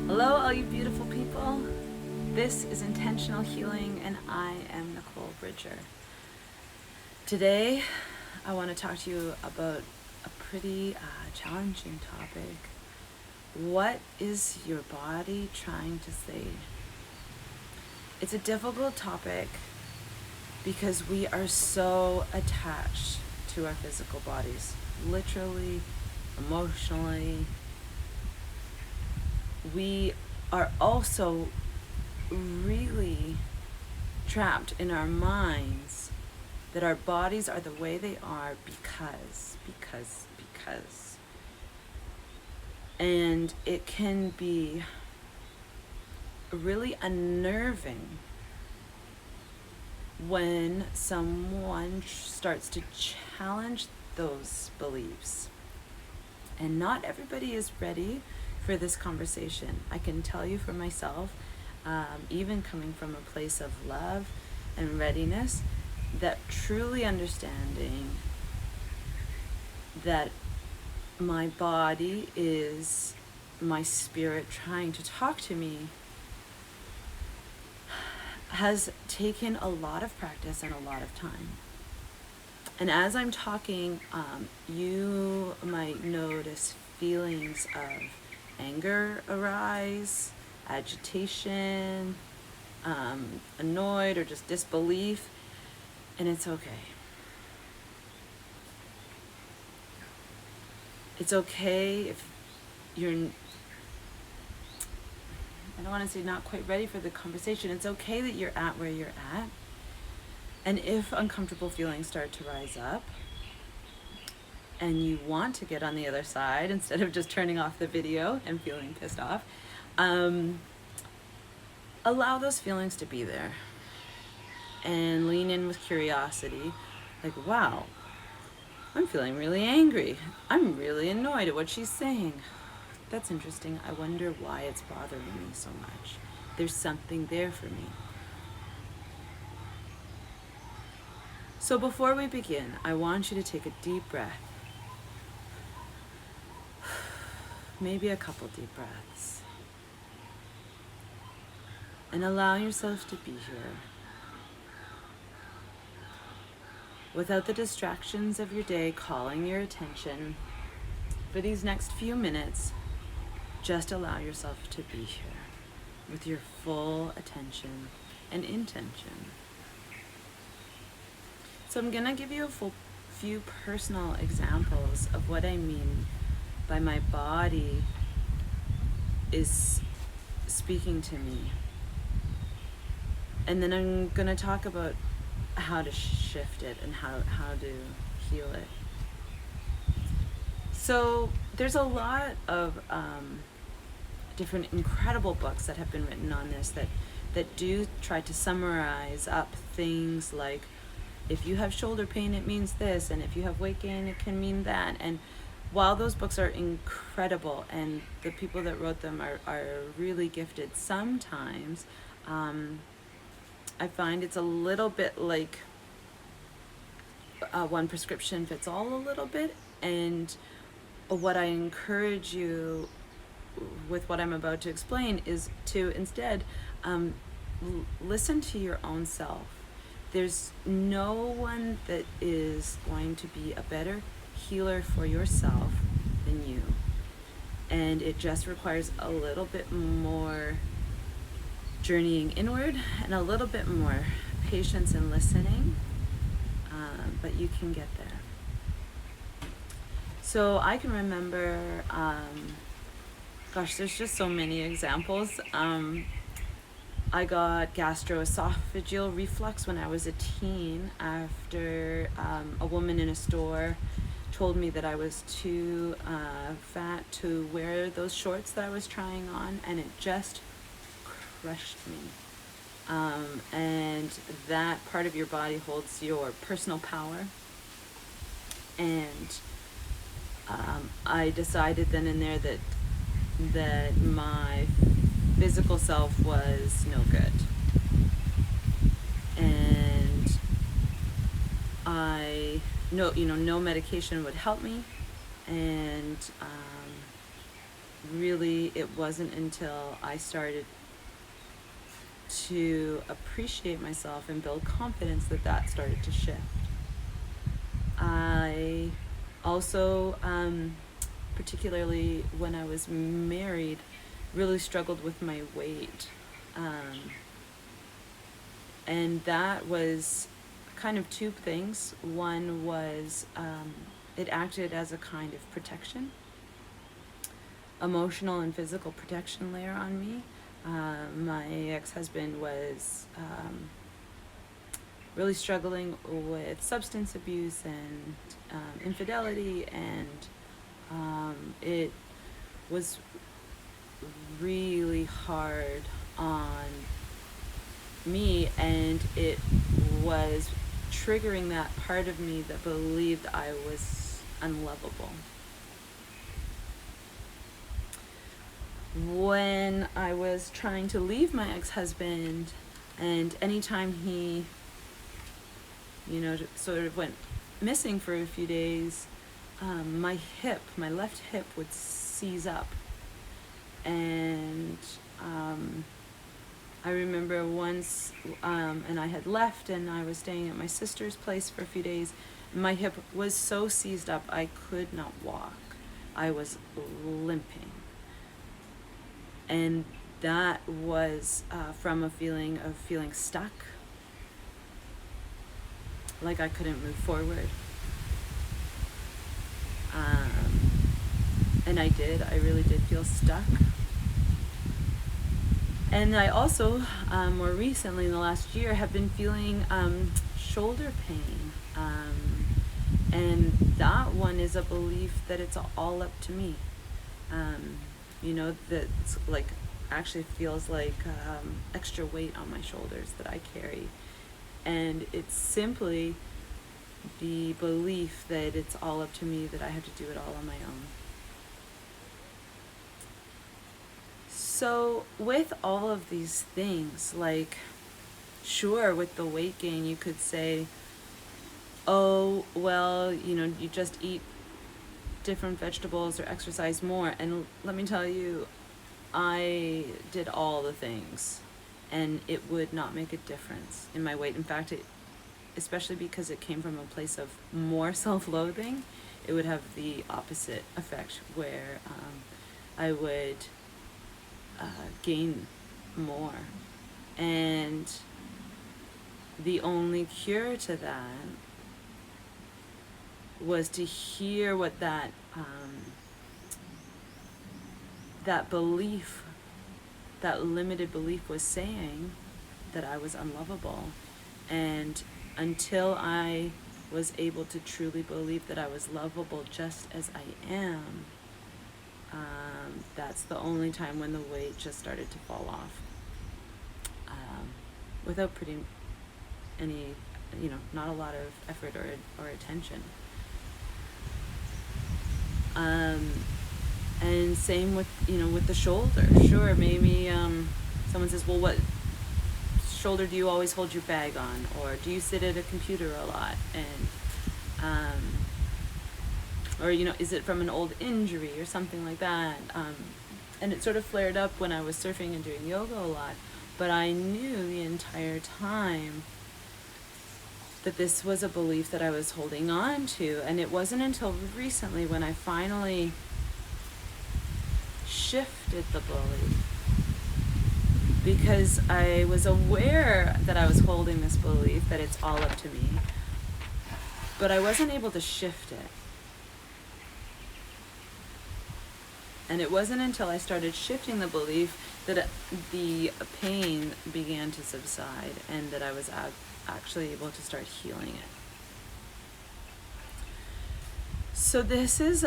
Hello, all you beautiful people. This is Intentional Healing, and I am Nicole Bridger. Today, I want to talk to you about a pretty challenging topic. What is your body trying to say? It's a difficult topic because we are so attached to our physical bodies, literally, emotionally. We are also really trapped in our minds that our bodies are the way they are because. And it can be really unnerving when someone starts to challenge those beliefs. And not everybody is ready for this conversation. I can tell you for myself, even coming from a place of love and readiness, that truly understanding that my body is my spirit trying to talk to me has taken a lot of practice and a lot of time. And as I'm talking, you might notice feelings of anger arise, agitation, annoyed, or just disbelief, and it's okay. It's okay if you're, I don't want to say not quite ready for the conversation. It's okay that you're at where you're at. And if uncomfortable feelings start to rise up and you want to get on the other side instead of just turning off the video and feeling pissed off, allow those feelings to be there and lean in with curiosity. Like, wow, I'm feeling really angry. I'm really annoyed at what she's saying. That's interesting. I wonder why it's bothering me so much. There's something there for me. So before we begin, I want you to take a deep breath. Maybe a couple deep breaths. And allow yourself to be here. Without the distractions of your day calling your attention, for these next few minutes, just allow yourself to be here with your full attention and intention. So I'm gonna give you a few personal examples of what I mean by my body is speaking to me. And then I'm gonna talk about how to shift it and how to heal it. So there's a lot of different incredible books that have been written on this that do try to summarize up things like, if you have shoulder pain, it means this, and if you have weight gain, it can mean that. And while those books are incredible and the people that wrote them are really gifted, sometimes I find it's a little bit like one prescription fits all a little bit. And what I encourage you with what I'm about to explain is to instead listen to your own self. There's no one that is going to be a better healer for yourself than you. And it just requires a little bit more journeying inward and a little bit more patience and listening, but you can get there. So I can remember, there's just so many examples. I got gastroesophageal reflux when I was a teen after a woman in a store told me that I was too fat to wear those shorts that I was trying on, and it just crushed me. And that part of your body holds your personal power. And I decided then and there that my physical self was no good. And no medication would help me. And really, it wasn't until I started to appreciate myself and build confidence that that started to shift. I also, particularly when I was married, really struggled with my weight. And that was kind of two things. One was it acted as a kind of protection, emotional and physical protection layer on me. My ex-husband was really struggling with substance abuse and infidelity, and it was really hard on me, and it was triggering that part of me that believed I was unlovable. When I was trying to leave my ex-husband, and anytime he, sort of went missing for a few days, my left hip would seize up. And I remember once, and I had left and I was staying at my sister's place for a few days. My hip was so seized up I could not walk. I was limping. And that was from a feeling of feeling stuck, like I couldn't move forward. And I really did feel stuck. And I also, more recently in the last year, have been feeling shoulder pain. And that one is a belief that it's all up to me. That's like, actually feels like extra weight on my shoulders that I carry. And it's simply the belief that it's all up to me, that I have to do it all on my own. So with all of these things, like, sure, with the weight gain, you could say, oh, well, you just eat different vegetables or exercise more. And let me tell you, I did all the things, and it would not make a difference in my weight. In fact, especially because it came from a place of more self-loathing, it would have the opposite effect, where I would gain more. And the only cure to that was to hear what that belief, that limited belief, was saying, that I was unlovable. And until I was able to truly believe that I was lovable just as I am, that's the only time when the weight just started to fall off, without putting any, not a lot of effort or attention. And same with, with the shoulder. Sure, maybe someone says, well, what shoulder do you always hold your bag on? Or do you sit at a computer a lot? And or is it from an old injury or something like that? And it sort of flared up when I was surfing and doing yoga a lot, but I knew the entire time that this was a belief that I was holding on to. And it wasn't until recently when I finally shifted the belief, because I was aware that I was holding this belief that it's all up to me, but I wasn't able to shift it. And it wasn't until I started shifting the belief that the pain began to subside, and that I was actually able to start healing it. So this is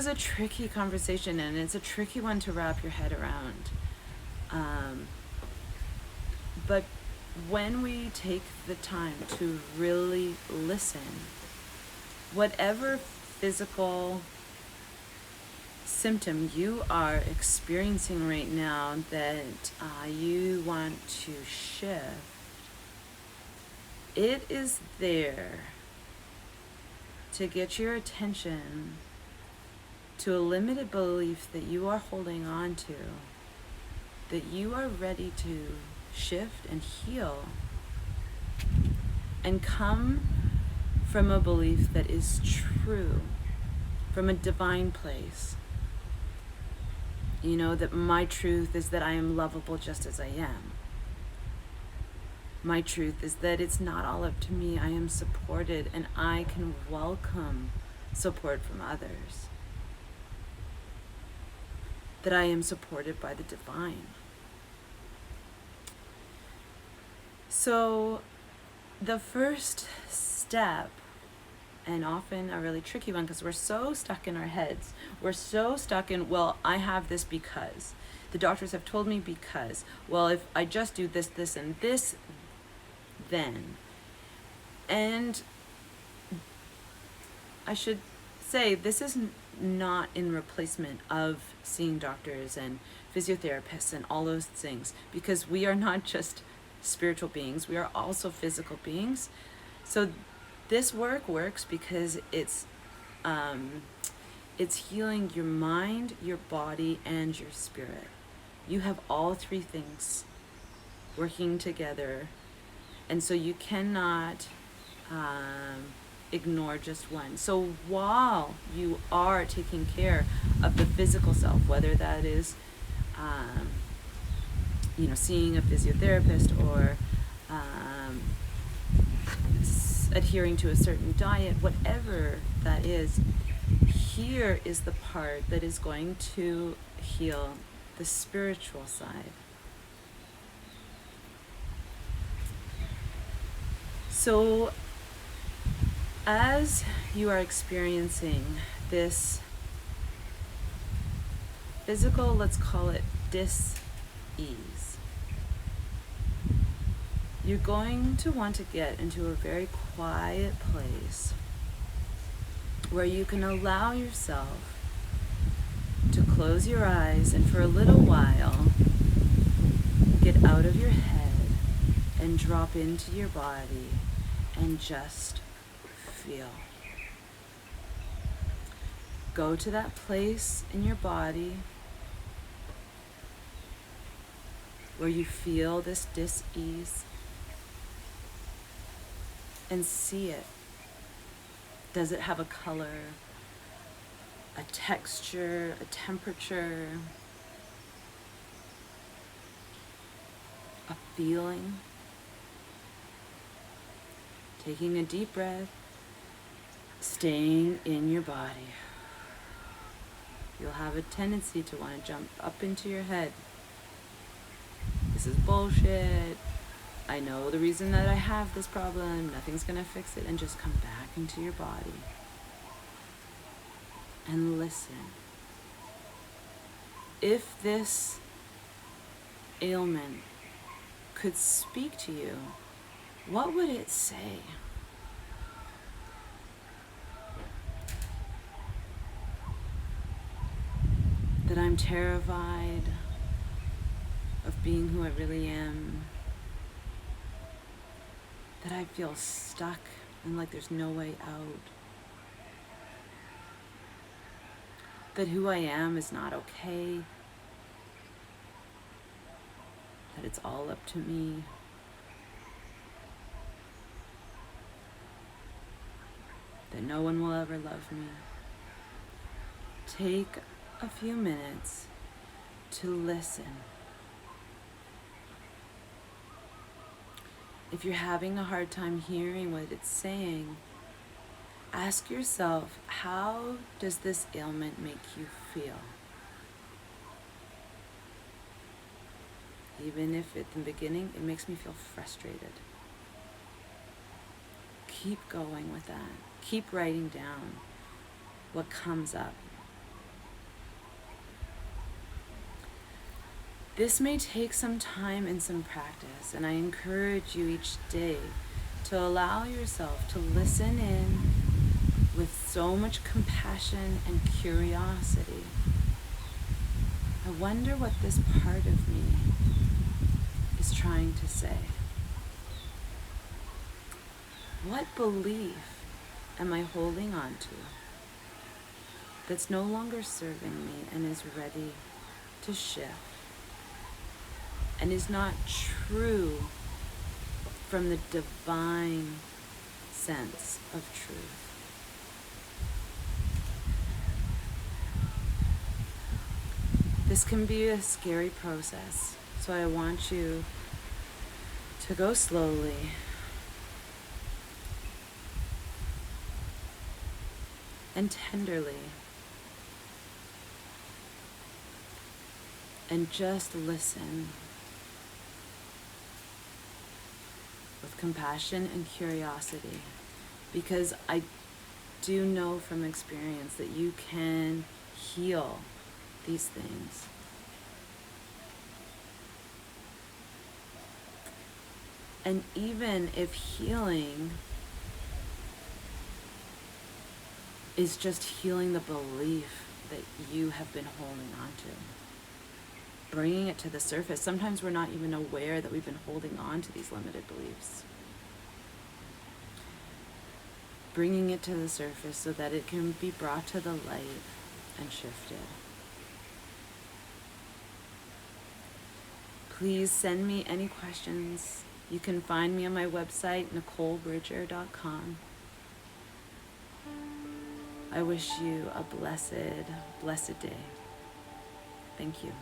a tricky conversation, and it's a tricky one to wrap your head around. But when we take the time to really listen, whatever physical symptom you are experiencing right now that you want to shift, it is there to get your attention to a limited belief that you are holding on to, that you are ready to shift and heal and come from a belief that is true, from a divine place. You know, that my truth is that I am lovable just as I am. My truth is that it's not all up to me. I am supported and I can welcome support from others. That I am supported by the divine. So the first step, and often a really tricky one, because we're so stuck in our heads. We're so stuck in, well, I have this because. The doctors have told me because. Well, if I just do this, this, and this, then. And I should say, this is not in replacement of seeing doctors and physiotherapists and all those things, because we are not just spiritual beings, we are also physical beings. So this work works because it's healing your mind, your body, and your spirit. You have all three things working together, and so you cannot ignore just one. So while you are taking care of the physical self, whether that is seeing a physiotherapist or adhering to a certain diet, whatever that is, here is the part that is going to heal the spiritual side. So as you are experiencing this physical, let's call it dis-ease, you're going to want to get into a very quiet place where you can allow yourself to close your eyes and for a little while get out of your head and drop into your body and just feel. Go to that place in your body where you feel this dis-ease and see it. Does it have a color, a texture, a temperature, a feeling? Taking a deep breath, staying in your body. You'll have a tendency to want to jump up into your head. This is bullshit. I know the reason that I have this problem. Nothing's gonna fix it. And just come back into your body and listen. If this ailment could speak to you, what would it say? That I'm terrified of being who I really am. That I feel stuck and like there's no way out. That who I am is not okay. That it's all up to me. That no one will ever love me. Take a few minutes to listen. If you're having a hard time hearing what it's saying, ask yourself, how does this ailment make you feel? Even if at the beginning it makes me feel frustrated. Keep going with that. Keep writing down what comes up. This may take some time and some practice, and I encourage you each day to allow yourself to listen in with so much compassion and curiosity. I wonder what this part of me is trying to say. What belief am I holding on to? that's no longer serving me and is ready to shift and is not true from the divine sense of truth. This can be a scary process, so I want you to go slowly and tenderly and just listen with compassion and curiosity, because I do know from experience that you can heal these things. And even if healing is just healing the belief that you have been holding on to, bringing it to the surface. Sometimes we're not even aware that we've been holding on to these limited beliefs. Bringing it to the surface so that it can be brought to the light and shifted. Please send me any questions. You can find me on my website, NicoleBridger.com. I wish you a blessed, blessed day. Thank you.